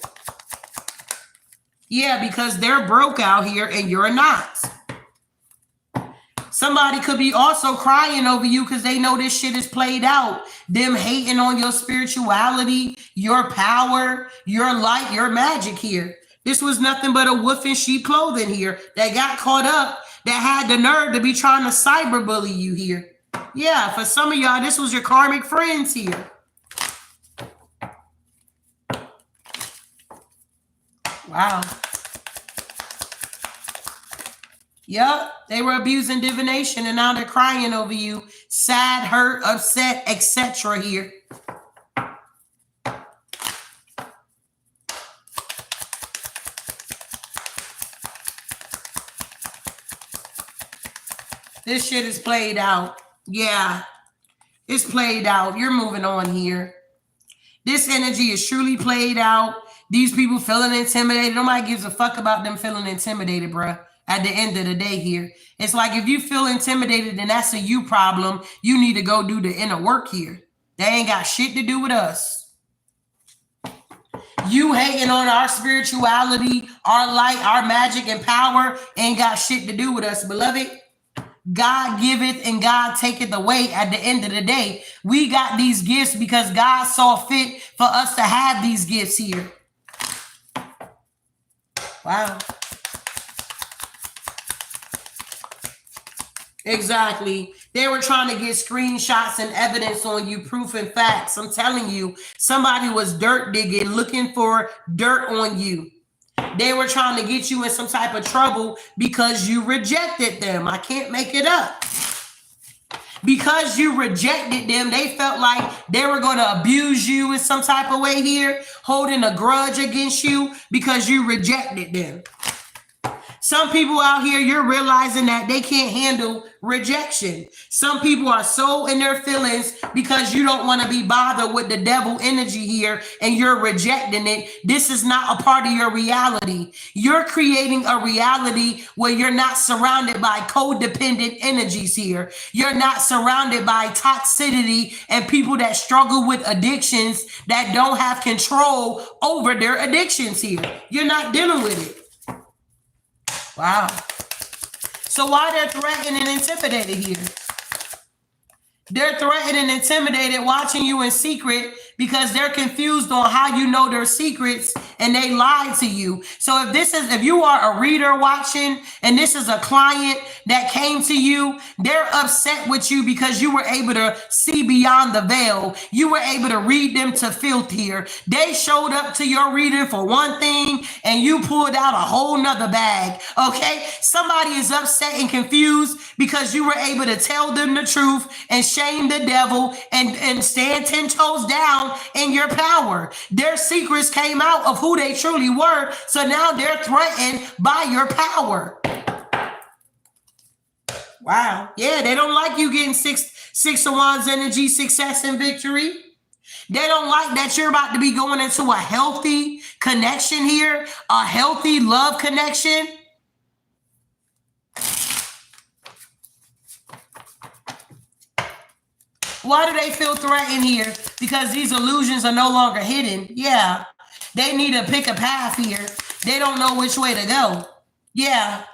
Yeah, because they're broke out here and you're not. Somebody could be also crying over you because they know this shit is played out. Them hating on your spirituality, your power, your light, your magic here. This was nothing but a wolf in sheep clothing here that got caught up, that had the nerve to be trying to cyberbully you here. Yeah, for some of y'all, this was your karmic friends here. Wow. Yep, they were abusing divination and now they're crying over you. Sad, hurt, upset, etc. here. This shit is played out. Yeah, it's played out. You're moving on here. This energy is truly played out. These people feeling intimidated. Nobody gives a fuck about them feeling intimidated, bruh. At the end of the day here. It's like if you feel intimidated, then that's a you problem. You need to go do the inner work here. They ain't got shit to do with us. You hating on our spirituality, our light, our magic and power ain't got shit to do with us, beloved. God giveth and God taketh away at the end of the day. We got these gifts because God saw fit for us to have these gifts here. Wow. Exactly. They were trying to get screenshots and evidence on you, proof and facts. I'm telling you, somebody was dirt digging, looking for dirt on you. They were trying to get you in some type of trouble because you rejected them. I can't make it up. Because you rejected them, they felt like they were going to abuse you in some type of way here, holding a grudge against you because you rejected them. Some people out here, you're realizing that they can't handle rejection. Some people are so in their feelings because you don't want to be bothered with the devil energy here and you're rejecting it. This is not a part of your reality. You're creating a reality where you're not surrounded by codependent energies here. You're not surrounded by toxicity and people that struggle with addictions that don't have control over their addictions here. You're not dealing with it. Wow. So why they're threatened and intimidated here? They're threatened and intimidated watching you in secret because they're confused on how you know their secrets and they lied to you. So if you are a reader watching and this is a client that came to you, they're upset with you because you were able to see beyond the veil. You were able to read them to filth here. They showed up to your reading for one thing and you pulled out a whole nother bag. Okay. Somebody is upset and confused because you were able to tell them the truth and shame the devil and stand 10 toes down in your power. Their secrets came out of who they truly were. So now they're threatened by your power. Wow. Yeah, they don't like you getting six of wands energy, success and victory. They don't like that you're about to be going into a healthy connection here, a healthy love connection. Why do they feel threatened here? Because these illusions are no longer hidden. Yeah. They need to pick a path here. They don't know which way to go. Yeah.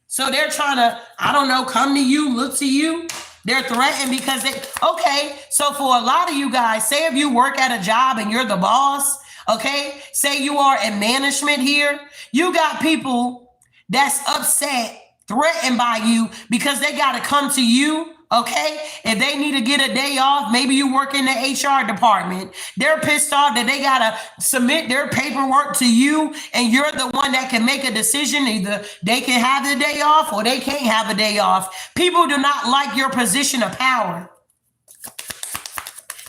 So they're trying to, I don't know, come to you, look to you. They're threatened because okay. So for a lot of you guys, say if you work at a job and you're the boss, okay. Say you are in management here. You got people that's upset, threatened by you because they got to come to you. Okay, if they need to get a day off, maybe you work in the HR department. They're pissed off that they gotta submit their paperwork to you, and you're the one that can make a decision. Either they can have the day off or they can't have a day off. People do not like your position of power.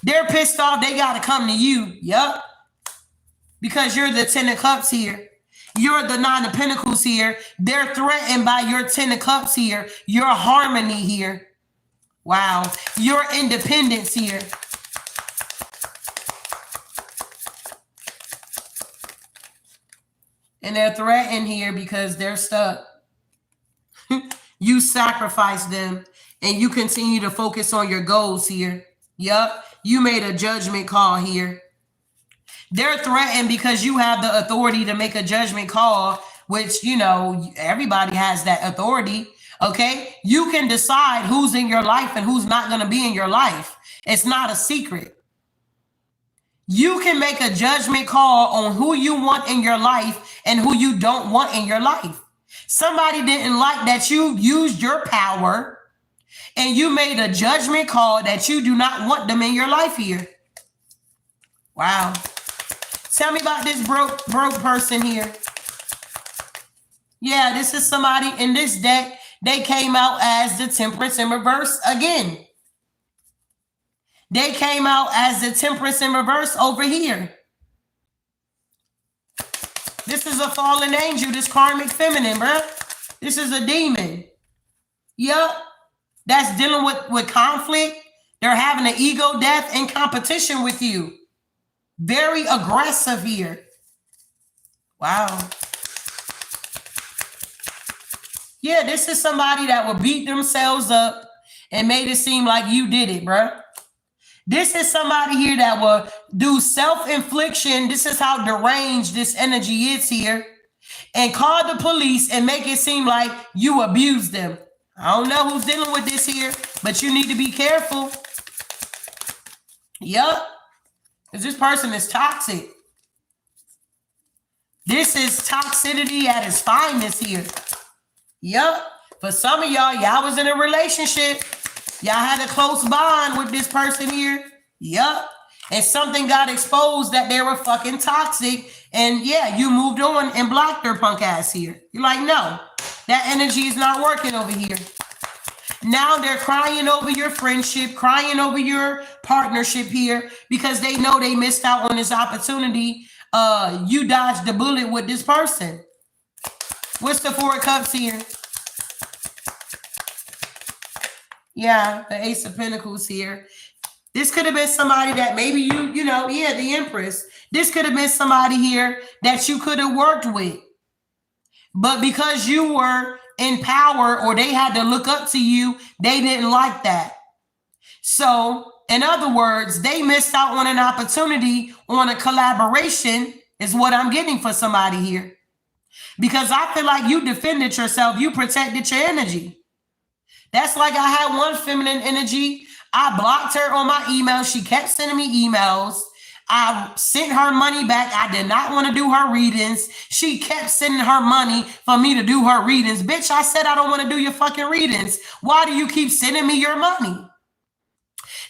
They're pissed off. They gotta come to you. Yup, because you're the 10 of Cups here. You're the 9 of Pentacles here. They're threatened by your 10 of Cups here. Your harmony here. Wow, your independence here. And they're threatened here because they're stuck. You sacrifice them and you continue to focus on your goals here. Yup, you made a judgment call here. They're threatened because you have the authority to make a judgment call, which, you know, everybody has that authority. Okay, you can decide who's in your life and who's not going to be in your life. It's not a secret. You can make a judgment call on who you want in your life and who you don't want in your life. Somebody didn't like that you used your power and you made a judgment call that you do not want them in your life here. Wow. Tell me about this broke person here. Yeah, this is somebody in this deck. They came out as the Temperance in reverse again. They came out as the Temperance in reverse over here. This is a fallen angel, this karmic feminine, bro. This is a demon. Yup. That's dealing with conflict. They're having an ego death and competition with you. Very aggressive here. Wow. Yeah, this is somebody that will beat themselves up and made it seem like you did it, bro. This is somebody here that will do self-infliction. This is how deranged this energy is here. And call the police and make it seem like you abused them. I don't know who's dealing with this here, but you need to be careful. Yup. Because this person is toxic. This is toxicity at its finest here. Yup. For some of y'all was in a relationship. Y'all had a close bond with this person here. Yup. And something got exposed that they were fucking toxic. And yeah, you moved on and blocked their punk ass here. You're like, no, that energy is not working over here. Now they're crying over your friendship, crying over your partnership here because they know they missed out on this opportunity. You dodged the bullet with this person. What's the 4 of Cups here? Yeah, the Ace of Pentacles here. This could have been somebody that maybe you know, yeah, the Empress. This could have been somebody here that you could have worked with. But because you were in power or they had to look up to you, they didn't like that. So, in other words, they missed out on an opportunity on a collaboration is what I'm getting for somebody here. Because I feel like you defended yourself. You protected your energy. That's like I had one feminine energy. I blocked her on my email. She kept sending me emails. I sent her money back. I did not want to do her readings. She kept sending her money for me to do her readings. Bitch, I said I don't want to do your fucking readings. Why do you keep sending me your money?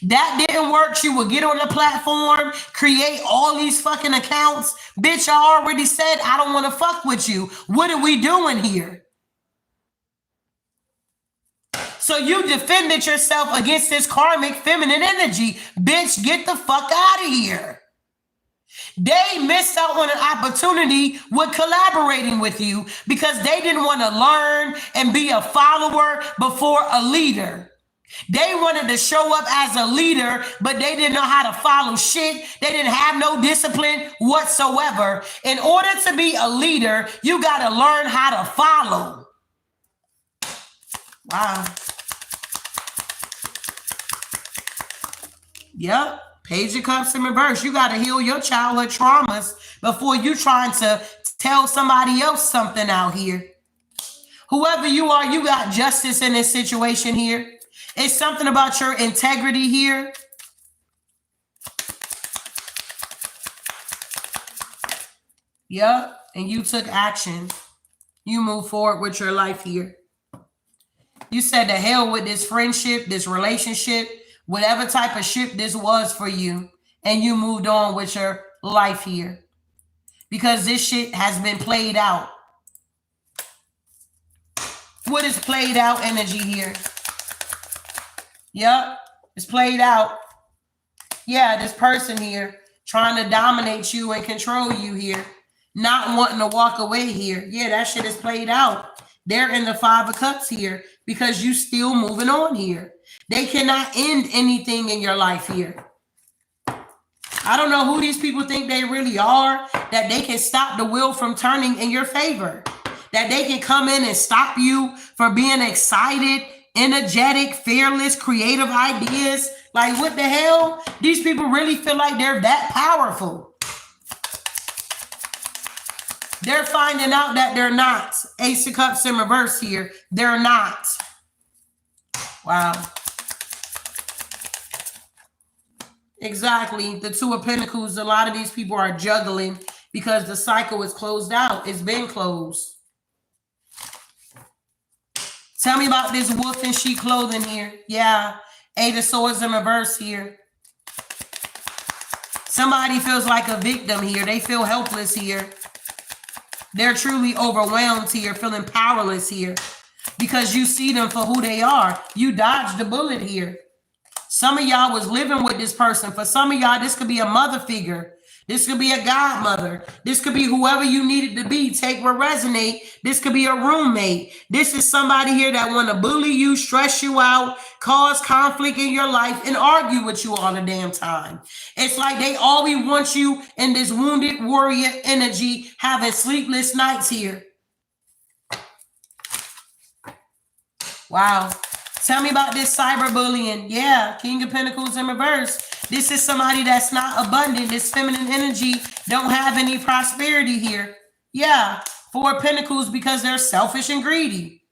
That didn't work. She would get on the platform, create all these fucking accounts. Bitch, I already said I don't want to fuck with you. What are we doing here? So you defended yourself against this karmic feminine energy. Bitch, get the fuck out of here. They missed out on an opportunity with collaborating with you because they didn't want to learn and be a follower before a leader. They wanted to show up as a leader, but they didn't know how to follow shit. They didn't have no discipline whatsoever. In order to be a leader, you got to learn how to follow. Wow. Yep. Page of Cups in reverse. You got to heal your childhood traumas before you trying to tell somebody else something out here. Whoever you are, you got justice in this situation here. It's something about your integrity here. Yep. And you took action. You move forward with your life here. You said to hell with this friendship, this relationship, whatever type of ship this was for you. And you moved on with your life here. Because this shit has been played out. What is played out energy here? Yep, it's played out. Yeah, this person here trying to dominate you and control you here. Not wanting to walk away here. Yeah, that shit is played out. They're in the 5 of Cups here because you still moving on here. They cannot end anything in your life here. I don't know who these people think they really are, that they can stop the wheel from turning in your favor. That they can come in and stop you for being excited, energetic, fearless, creative ideas. Like, what the hell? These people really feel like they're that powerful. They're finding out that they're not. Ace of Cups in reverse here. They're not. Wow. Exactly. The 2 of Pentacles. A lot of these people are juggling because the cycle is closed out. It's been closed. Tell me about this wolf in sheep clothing here. Yeah. 8 of Swords in reverse here. Somebody feels like a victim here. They feel helpless here. They're truly overwhelmed here, feeling powerless here. Because you see them for who they are. You dodged the bullet here. Some of y'all was living with this person. For some of y'all, this could be a mother figure. This could be a godmother. This could be whoever you needed to be. Take what resonate. This could be a roommate. This is somebody here that want to bully you, stress you out, cause conflict in your life, and argue with you all the damn time. It's like they always want you in this wounded warrior energy, having sleepless nights here. Wow. Tell me about this cyberbullying. Yeah, King of Pentacles in reverse. This is somebody that's not abundant. This feminine energy don't have any prosperity here. Yeah, 4 of Pentacles because they're selfish and greedy.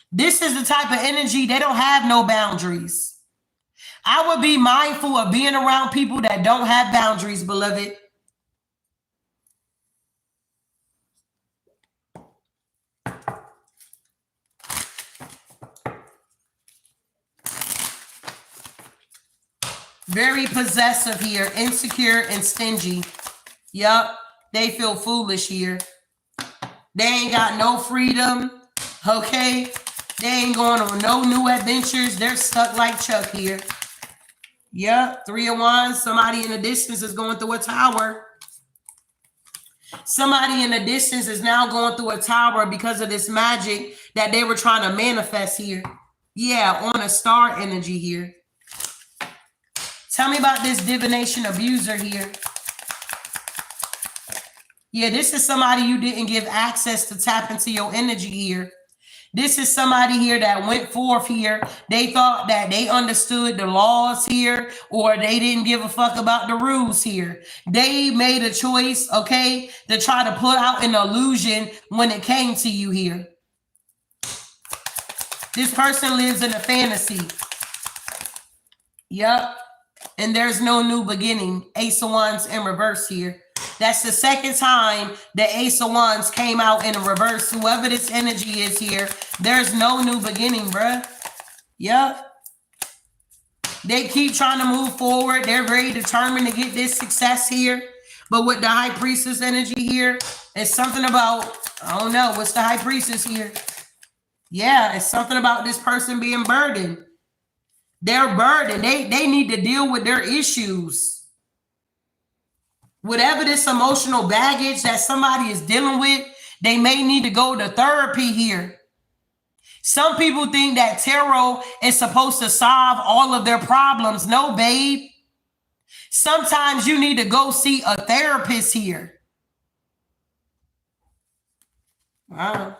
This is the type of energy, they don't have no boundaries. I would be mindful of being around people that don't have boundaries, beloved. Very possessive here, insecure and stingy. Yup, they feel foolish here. They ain't got no freedom, okay? They ain't going on no new adventures. They're stuck like Chuck here. Yup, 3 of Wands. Somebody in the distance is going through a tower. Somebody in the distance is now going through a tower because of this magic that they were trying to manifest here. Yeah, on a star energy here. Tell me about this divination abuser here. Yeah, this is somebody you didn't give access to tap into your energy here. This is somebody here that went forth here. They thought that they understood the laws here, or they didn't give a fuck about the rules here. They made a choice, okay, to try to put out an illusion when it came to you here. This person lives in a fantasy. Yup. and there's no new beginning. Ace of Wands in reverse here. That's the second time the Ace of Wands came out in reverse. Whoever this energy is here, there's no new beginning, bruh. Yep. They keep trying to move forward. They're very determined to get this success here. But with the High Priestess energy here, it's something about, I don't know, what's the High Priestess here? Yeah, it's something about this person being burdened. They're burdened. They need to deal with their issues. Whatever this emotional baggage that somebody is dealing with, they may need to go to therapy here. Some people think that tarot is supposed to solve all of their problems. No, babe. Sometimes you need to go see a therapist here. Wow.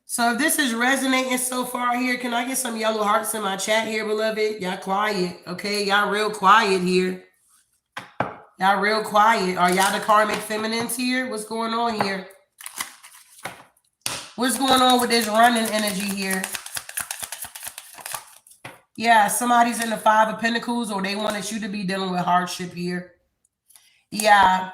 So if this is resonating so far here, can I get some yellow hearts in my chat here, beloved? Y'all quiet, okay? Y'all real quiet here. Y'all real quiet. Are y'all the karmic feminines here? What's going on here? What's going on with this running energy here? Yeah, somebody's in the Five of Pentacles, or they wanted you to be dealing with hardship here. Yeah,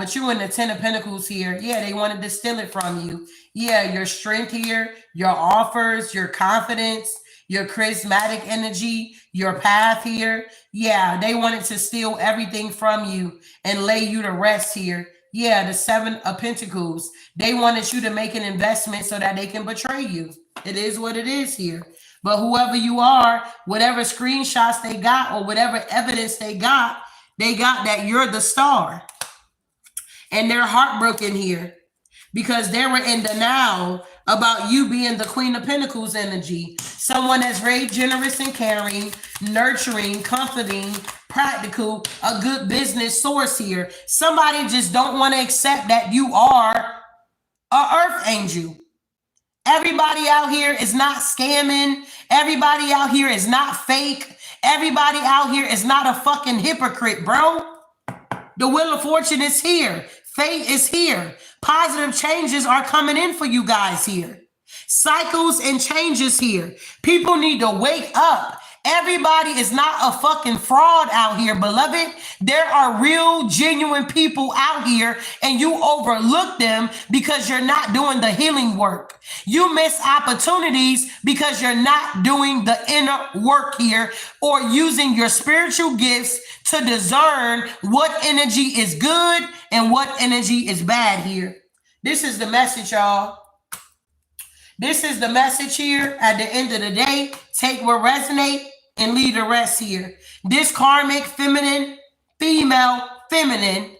but you in the Ten of Pentacles here. Yeah, they wanted to steal it from you. Yeah, your strength here, your offers, your confidence, your charismatic energy, your path here. Yeah, they wanted to steal everything from you and lay you to rest here. Yeah, the Seven of Pentacles. They wanted you to make an investment so that they can betray you. It is what it is here. But whoever you are, whatever screenshots they got or whatever evidence they got that you're the star. And they're heartbroken here because they were in denial about you being the Queen of Pentacles energy. Someone that's very generous and caring, nurturing, comforting, practical, a good business source here. Somebody just don't want to accept that you are an earth angel. Everybody out here is not scamming. Everybody out here is not fake. Everybody out here is not a fucking hypocrite, bro. The Wheel of Fortune is here. Fate is here. Positive changes are coming in for you guys here. Cycles and changes here. People need to wake up. Everybody is not a fucking fraud out here, beloved. There are real, genuine people out here, and you overlook them because you're not doing the healing work. You miss opportunities because you're not doing the inner work here or using your spiritual gifts to discern what energy is good and what energy is bad here. This is the message, y'all. This is the message here. At the end of the day, take what resonates and leave the rest here. This karmic feminine, female feminine,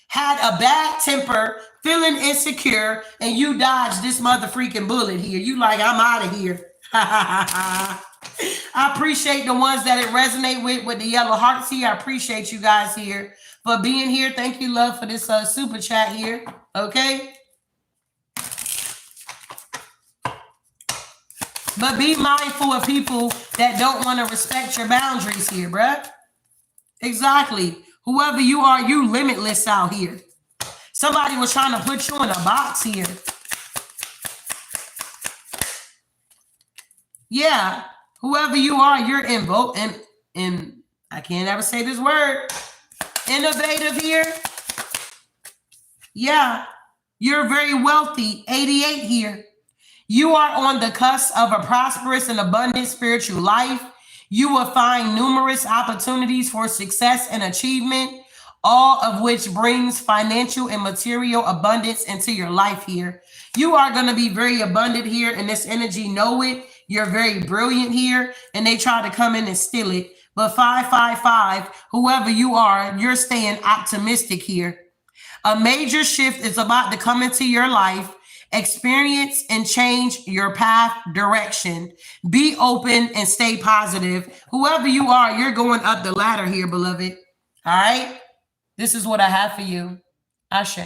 had a bad temper, feeling insecure, and you dodged this motherfucking bullet here. You like, I'm out of here. I appreciate the ones that it resonate with the yellow hearts here. I appreciate you guys here for being here. Thank you, love, for this super chat here. Okay. But be mindful of people that don't want to respect your boundaries here, bruh. Exactly. Whoever you are, you limitless out here. Somebody was trying to put you in a box here. Yeah. Whoever you are, you're and I can't ever say this word. Innovative here. Yeah. You're very wealthy. 88 here. You are on the cusp of a prosperous and abundant spiritual life. You will find numerous opportunities for success and achievement, all of which brings financial and material abundance into your life here. You are going to be very abundant here, and this energy know it. You're very brilliant here, and they try to come in and steal it. But 555, whoever you are, you're staying optimistic here. A major shift is about to come into your life. Experience and change your path direction. Be open and stay positive. Whoever you are, you're going up the ladder here, beloved. All right? This is what I have for you. Ashe.